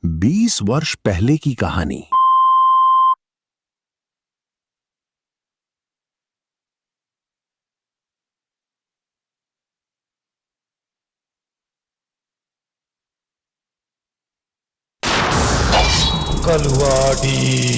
20 वर्ष पहले की कहानी। कलवाड़ी।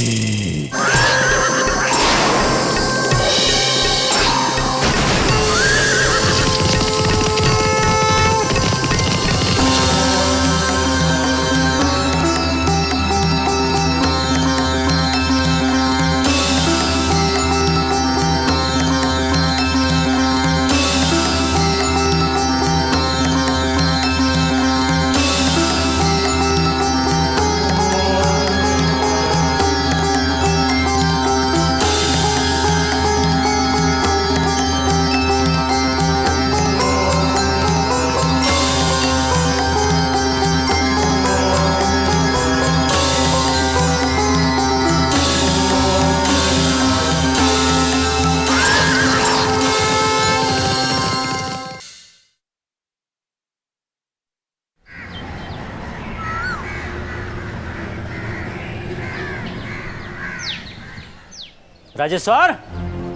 राजेश्वर,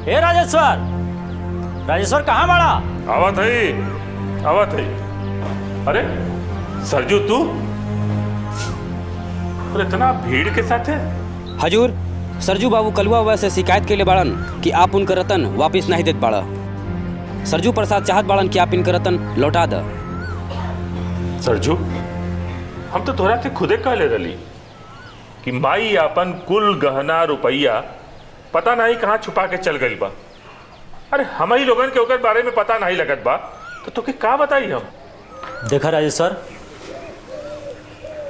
हे राजेश्वर, राजेश्वर कहाँ बड़ा? आवत है। अरे सरजू तू? और इतना भीड़ के साथ है? हजूर, सरजू बाबू कलुआ बाबा से शिकायत के लिए बाड़न कि आप उनका रतन वापस नहीं देत बाड़ा। सरजू प्रसाद चाहत बाड़न कि आप इनका रतन लौटा द। सरजू, हम तो तोरा से खुदे कहले रही कि माई अपन कुल गहना रुपया पता नहीं कहाँ छुपा के चल गई बा। अरे हम ही लोगन के ओकर बारे में पता नहीं लगत बा, तो तोके का बताई हम? देखा राजेश्वर,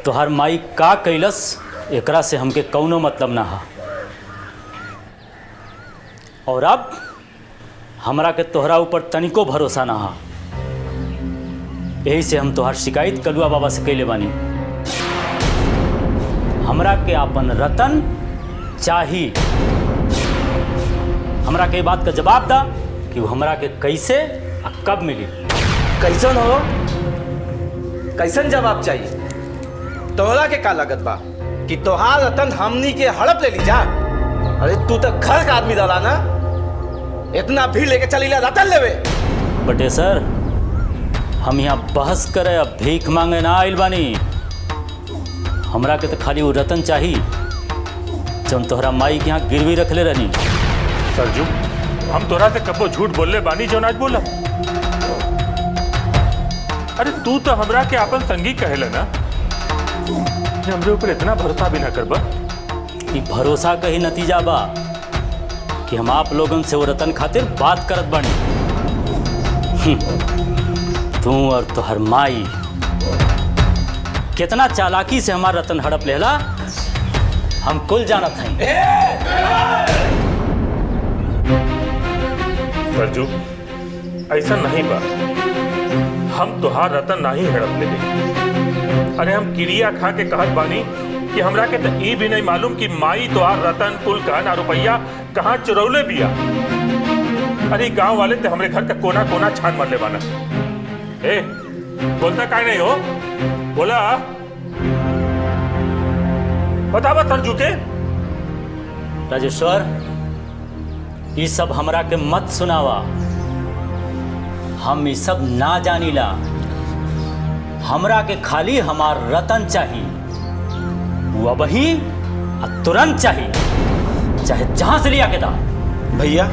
तोहार माई का कैलस एकरा से हमके कौनो मतलब ना हा। और अब हमरा के तोहरा ऊपर तनिको भरोसा ना हा। यही से हम तोहार शिकायत कलुआ बाबा से कैले बानी। हमरा के अपन रतन चाही। हमरा के बात का जवाब दा कि वो हमरा के कैसे और कब मिली। कैसन हो? कैसन जवाब चाहिए? तोहरा के का लागत बा कि तोहार रतन हमनी के हड़प ले ली जा? अरे तू तो घर का आदमी डाला ना, इतना भीड़ लेके चली ला रतन लेवे। बटे सर, हम यहाँ बहस करे अब भीख मांगे ना आइल बानी। हमरा के तो खाली वो रतन चाही जौन तोहरा माई के यहाँ गिरवी रखले रहनी। सरजू, हम तोरा से कबो झूठ बोलले बानी जो आज बोला? अरे तू तो हमरा के अपन संगी कहेला ना, हमरे ऊपर इतना भरोसा भी ना करबा। ये भरोसा का ही नतीजा बा कि हम आप लोगन से वो रतन खातिर बात करत बानी। तू और तोहर माई कितना चालाकी से हमार रतन हड़प लेला हम कुल जानत हई। सरजू, ऐसा नहीं बा, हम तोहार रतन नहीं हड़प ले। अरे हम क्रिया खा के कहत बानी कि हमरा के तो ई भी नहीं मालूम कि माई तोहार रतन कुल गहना रुपया कहाँ चुरौले बिया। अरे गांव वाले तो हमरे घर का कोना कोना छान मार ले बाना। ए, बोलता काहे नहीं हो? बोला, बतावा सरजू के। राजेश्वर, ये सब हमरा के मत सुनावा। हम ये सब ना जानीला। हमरा के खाली हमार रतन चाहिए, वो वही तुरंत चाहिए, चाहे जहां से लिया के दा। भैया,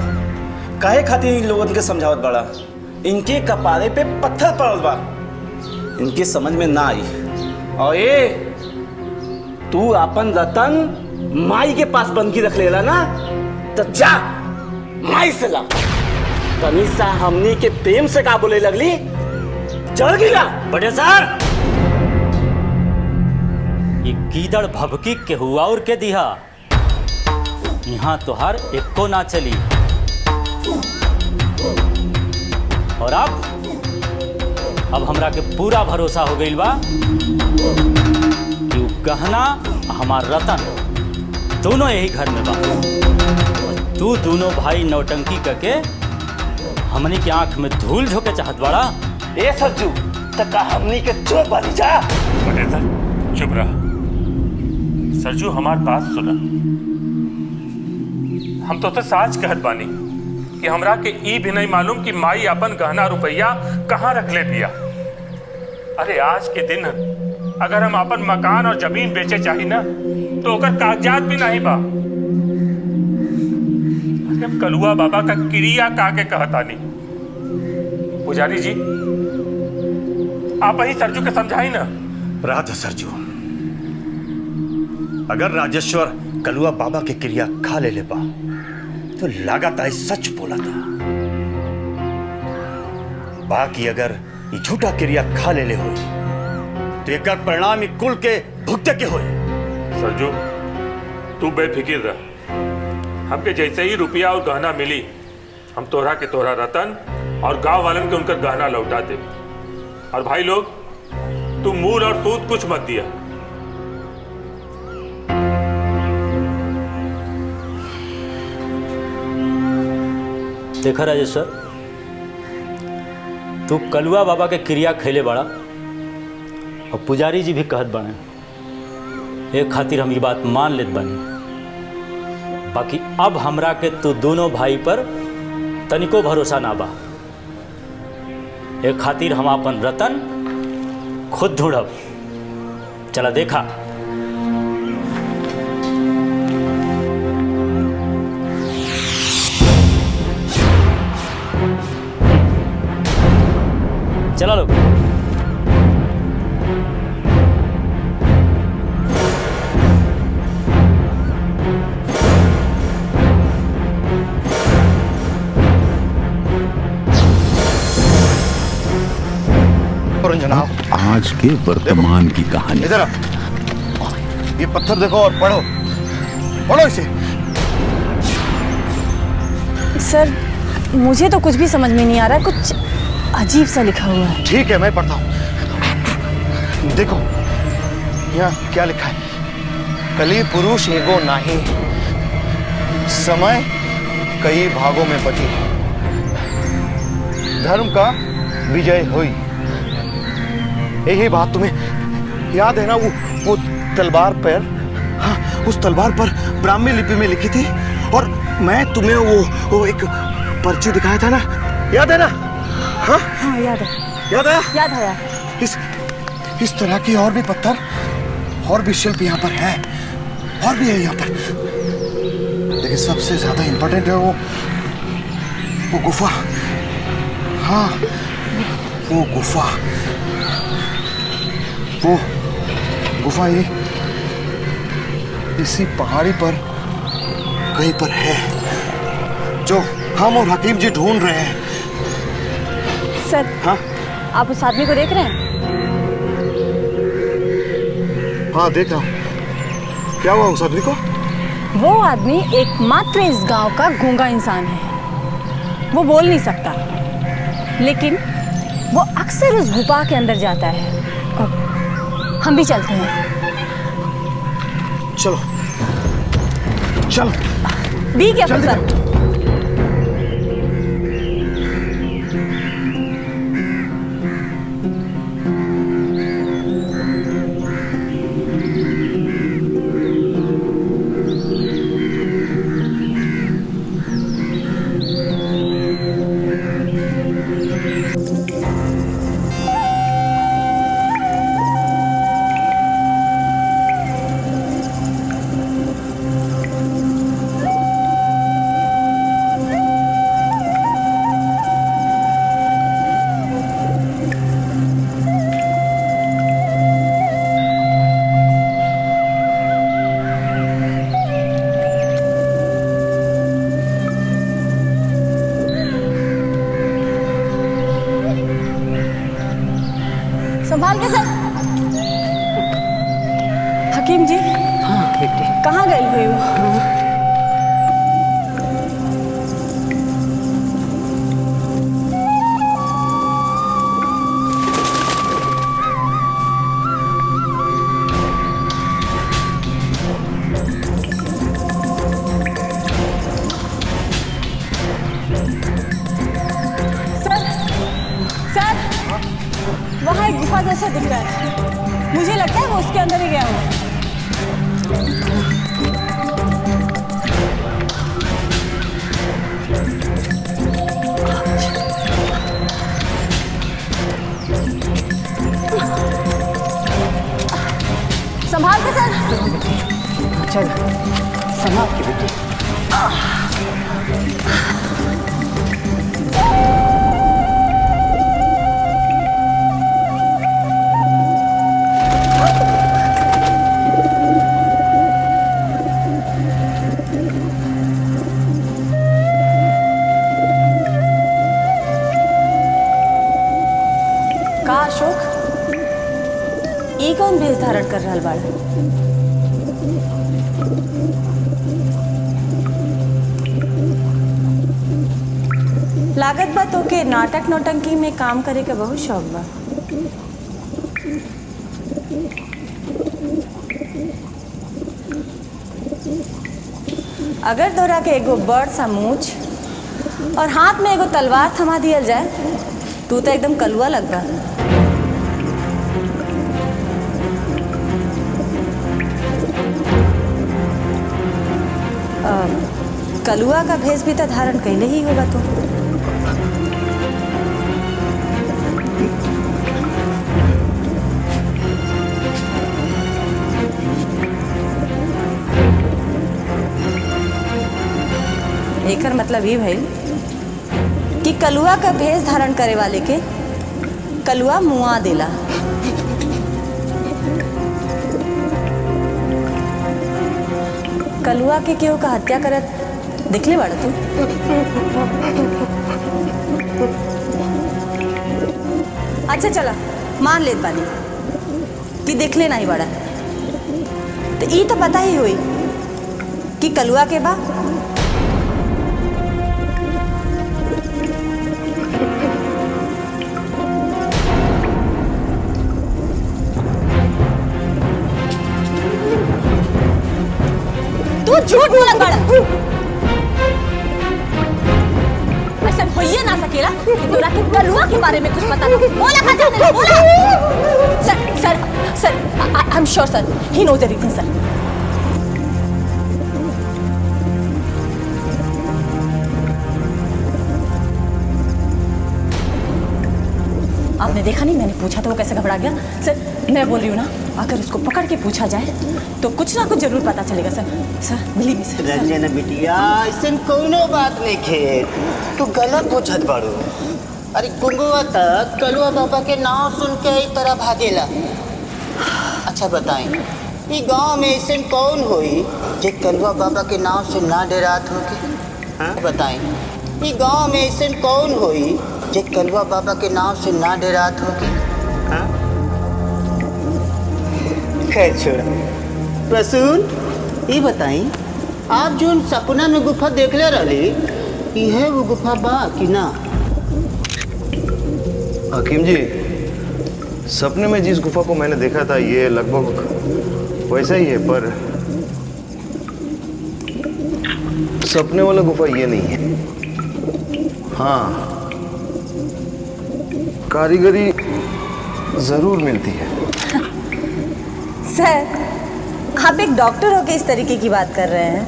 काहे खातिर इन लोगन के समझावत बड़ा? इनके कपारे पे पत्थर पड़ल बा, इनके समझ में ना आई। और ये तू अपन रतन माई के पास बंद की रख लेला ना, तो जा माई से ला। तनी सा हमनी के प्रेम से का बोले लगली, चढ़ गिला। बड़े सर, ये गीदड़ भभकी के हुआ और के दिहा यहाँ तोहार एको ना चली। और अब हमरा के पूरा भरोसा हो गई बा कि वो गहना हमार रतन दोनों यही घर में बा। तू दोनों भाई नौटंकी करके हमनी के आंख में धूल झोंके चाहत बाड़ा। ए सरजू, तक हमनी के चुप बनी जा। बटेसर, चुप रहा। सरजू हमार बात सुना। हम तो साच कहत बानी कि हमरा के ई भी नहीं मालूम कि माई अपन गहना रुपया कहाँ रख ले दिया। अरे आज के दिन अगर हम अपन मकान और जमीन बेचे चाही ना तो ओकर कागजात भी नहीं बा। हम कलुआ बाबा का क्रिया काके कहतानी। पुजारी जी आप ही सरजू के समझाई ना। राधा सरजू, अगर राजेश्वर कलुआ बाबा के क्रिया खा ले बा तो लागत है सच बोला था। बाकी अगर ये झूठा क्रिया खा ले हो तो एक परिणाम ही कुल के भुगते के हो। सरजू तू बेफिक्र रह। हमके जैसे ही रुपया और गहना मिली हम तोहरा के तोहरा रतन और गांव वालन के उनका गहना लौटा दे। और भाई लोग तू मूल और सूद कुछ मत दिया। देखा राजेश्वर, तू कलुआ बाबा के क्रिया खेले बड़ा और पुजारी जी भी कहत बने, एक खातिर हम ये बात मान लेत बनी। बाकी अब हमरा के तू दोनों भाई पर तनिको भरोसा ना बा। एक खातिर हम अपन रतन खुद ढूंढब। चला देखा। चला लो। जनाब आज के वर्तमान की कहानी। इधर ये पत्थर देखो और पढ़ो, पढ़ो इसे। सर मुझे तो कुछ भी समझ में नहीं आ रहा, कुछ अजीब सा लिखा हुआ है। ठीक है मैं पढ़ता हूँ। देखो यहाँ क्या लिखा है। कली पुरुष एगो नाही, समय कई भागों में बटी, धर्म का विजय हुई। यही बात तुम्हें याद है ना? वो तलवार पर, हाँ उस तलवार पर ब्राह्मी लिपि में लिखी थी और मैं तुम्हें वो एक पर्ची दिखाया था ना, याद है ना? हाँ हाँ याद है। याद है? याद है। इस तरह की और भी पत्थर और भी शिल्प यहाँ पर है, और भी है यहाँ पर। लेकिन सबसे ज्यादा इंपॉर्टेंट है वो गुफा। हाँ वो गुफा, वो गुफा ये इसी पहाड़ी पर कहीं पर है जो हम और हकीम जी ढूंढ रहे हैं। सर हाँ आप उस आदमी को देख रहे हैं? हाँ देख रहा हूँ। क्या हुआ उस आदमी को? वो आदमी एकमात्र इस गांव का गूंगा इंसान है। वो बोल नहीं सकता, लेकिन वो अक्सर उस गुफा के अंदर जाता है। और हम भी चलते हैं। चलो चलो। Be careful sir. संभाल के सर। हकीम जी। हाँ बेटे। कहाँ गई हुई हो? वहाँ एक गुफा जैसा दिख रहा है, मुझे लगता है वो उसके अंदर ही गया होगा। संभाल के सर। चल संभाल के बेटी। का अशोक ई कौन भेष धारण कर रहल बाड़ा? लागत बा तो के नाटक नौटंकी में काम करे के बहुत शौक बा। अगर तोरा के एगो बड़ सा मूछ और हाथ में एगो तलवार थमा दियल जाए तू तो एकदम कलुआ लग बा। कलुआ का भेष भी तो धारण कैले ही होगा तो। एकर मतलब ये भइल कि कलुआ का भेष धारण करे वाले के कलुआ मुआ देला। कलुआ के केहू का हत्या करत देखले बाड़ा तू? अच्छा चला मान लेत बानी कि देखले नहीं बाड़ा, तो ई तो पता ही हुई कि कलुआ के बा। तू झूठ बोलत बाड़ा। ऐसा होइए ना सकेला कि तोरा के कलुआ के बारे में कुछ पता ना। बोला का जाने बोला। Sir I am sure sir he knows everything sir. आपने देखा नहीं, मैंने पूछा तो वो कैसे घबरा गया। सर मैं बोल रही हूँ ना, अगर उसको पकड़ के पूछा जाए तो कुछ ना कुछ जरूर पता चलेगा sir. Sir believe me sir. Ranjana बिटिया ऐसा कोनो बात नहीं खे, तू गलत पूछत बाड़ू। अरे गुंगुआ तक कलुआ बाबा के नाम सुन के ई तरह भागेला। अच्छा बताएं, ई गांव में ऐसा कौन होई जे कलुआ बाबा के नाम से ना डरात होके? हाँ बताएं, ई गांव में ऐसा कौन होई जे कलुआ बाबा के नाम से ना डरात होके? हाँ खैर छोड़ा। प्रसून ये बताई, आप जो सपना में गुफा देखले रही, यह वो गुफा बा कि ना? हकीम जी, सपने में जिस गुफा को मैंने देखा था ये लगभग वैसा ही है, पर सपने वाला गुफा ये नहीं है। हाँ, कारीगरी जरूर मिलती है। सर आप एक डॉक्टर होकर इस तरीके की बात कर रहे हैं?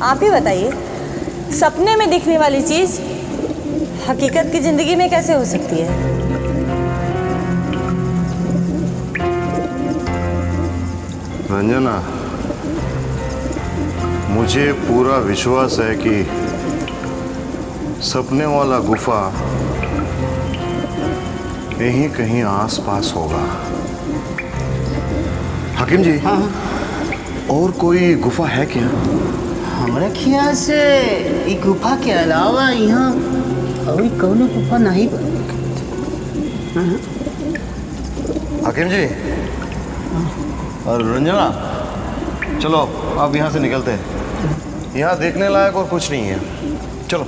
आप ही बताइए, सपने में दिखने वाली चीज हकीकत की जिंदगी में कैसे हो सकती है? रंजना, मुझे पूरा विश्वास है कि सपने वाला गुफा यहीं कहीं आसपास होगा। हकीम जी, हाँ और कोई गुफा है क्या? हमारे ख्याल से ये गुफा के अलावा यहाँ और कौनो गुफा नहीं बा। हकीम जी और रंजना, चलो अब यहाँ से निकलते हैं। यहाँ देखने लायक और कुछ नहीं है, चलो।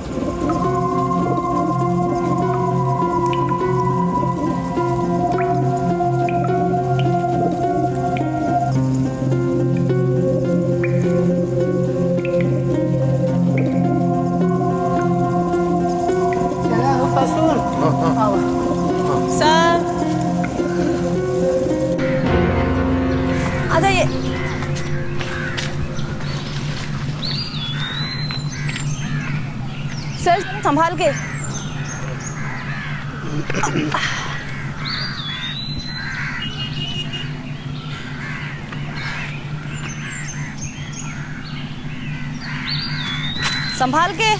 सर आ जाइए। संभाल के। संभाल के।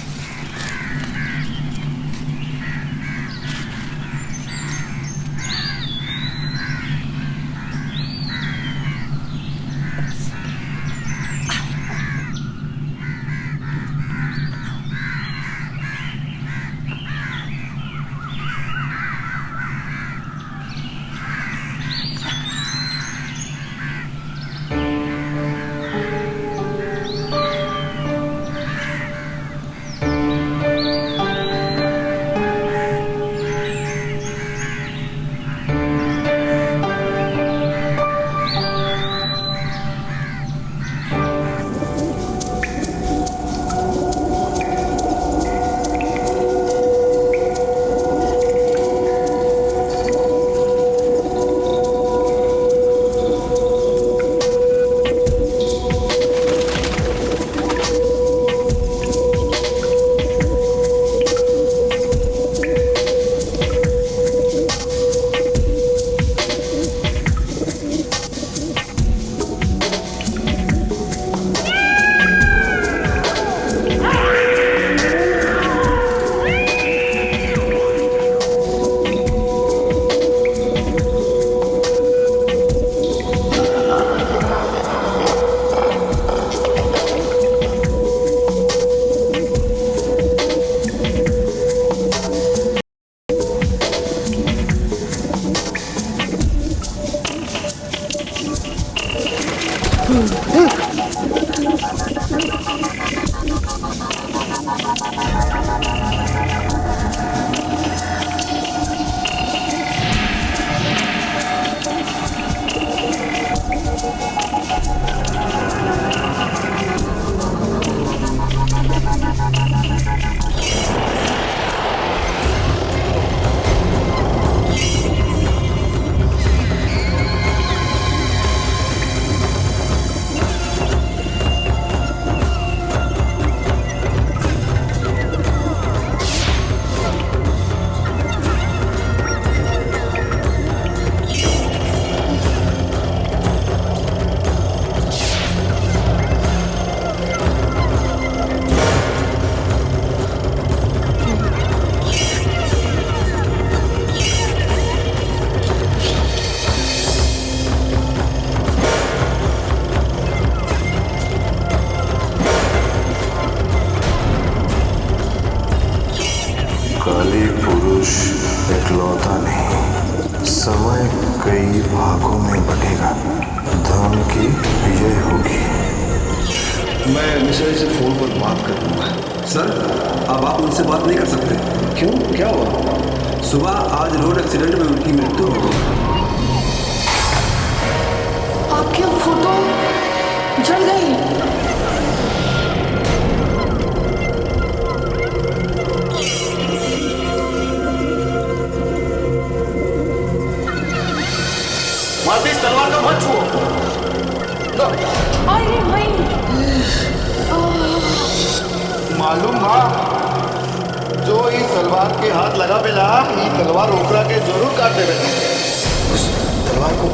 काली पुरुष इकलौता नहीं, समय कई भागों में बटेगा, धर्म की विजय होगी। मैं मिश्रा जी से फोन पर बात कर लूँगा। सर, अब आप उनसे बात नहीं कर सकते। क्यों, क्या हुआ? सुबह आज रोड एक्सीडेंट में उनकी मृत्यु हो गई। आपकी फोटो जल गई। मालती, इस तलवार का मत छुओ। अरे भाई, मालूम बा, जो इस तलवार के हाथ लगा बेला, ये तलवार ओकरा के जरूर काट देवे। उस तलवार को